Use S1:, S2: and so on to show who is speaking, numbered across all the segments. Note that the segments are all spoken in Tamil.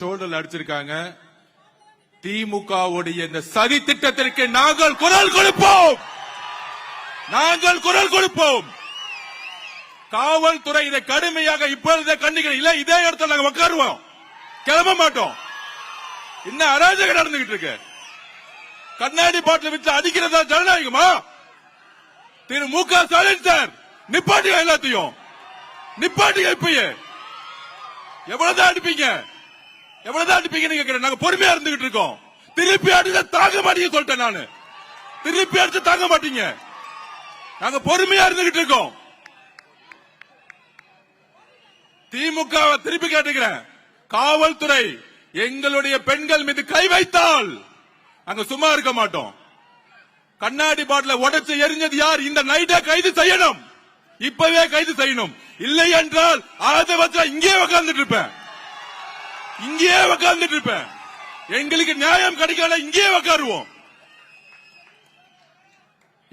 S1: ஷோல்டர்ல அடிச்சிருக்காங்க. திமுகவுடைய இந்த சதி திட்டத்திற்கு நாங்கள் குரல் கொடுப்போம். நாங்கள் குரல் கொடுப்போம். காவல்துறை இதை கடுமையாக இப்பொழுதே கண்டிக்கிறோம். இல்ல இதே இடத்துல நாங்க உட்காருவோம், கிளம்ப மாட்டோம். இன்னும் அராஜகம் நடந்துகிட்டு இருக்கு. கண்ணாடி பாட்டில் வச்சு அடிக்கிறதா ஜனநாயகமா? திரு மு.க. ஸ்டாலின் சார் நிப்பாட்டியா, எல்லாத்தையும் நிப்பாட்டியா. இப்பயே எவ்வளவுதான் அடிப்பீங்க, எவ்வளவுதான் அடிப்பீங்கன்னு கேட்கிறேன். நாங்க பொறுமையா இருந்துகிட்டு இருக்கோம். திருப்பி அடிச்சா தாங்க மாட்டீங்க சொல்லிட்டேன் நானு. திருப்பி அடிச்சு தாங்க மாட்டீங்க. நாங்க பொறுமையா இருந்துகிட்டு இருக்கோம். திமுக திருப்பி கேட்டுக்கிறேன், காவல்துறை எங்களுடைய பெண்கள் மீது கை வைத்தால் அங்க சும்மா இருக்க மாட்டோம். கண்ணாடி பாட்டில உடைச்சு எரிஞ்சது யார்? இந்த நைட்டை கைது செய்யணும், இப்பவே கைது செய்யணும். இல்லை என்றால் அதை வச்சா இங்கே உட்கார்ந்துட்டு இருப்பேன், இங்கே உட்கார்ந்துட்டு இருப்பேன். எங்களுக்கு நியாயம் கிடைக்கல, இங்கே உட்காருவோம்.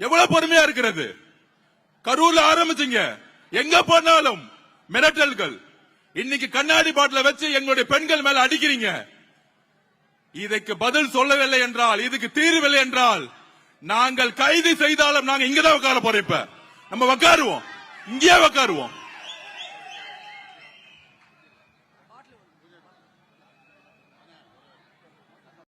S1: எவ்வளவு பொறுமையா இருக்கிறது. கரூர்ல ஆரம்பிச்சீங்க, எங்க போனாலும் மிரட்டல்கள். இன்னைக்கு கண்ணாடி பாட்டில வச்சு எங்களுடைய பெண்கள் மேல அடிக்கிறீங்க. இதுக்கு பதில் சொல்லவில்லை என்றால், இதுக்கு தீர்வில்லை என்றால் நாங்கள் கைது செய்தாலும் நாங்க இங்கதான் உட்கார போறோம். இப்ப நம்ம உட்காருவோம், இங்கே உட்காருவோம்.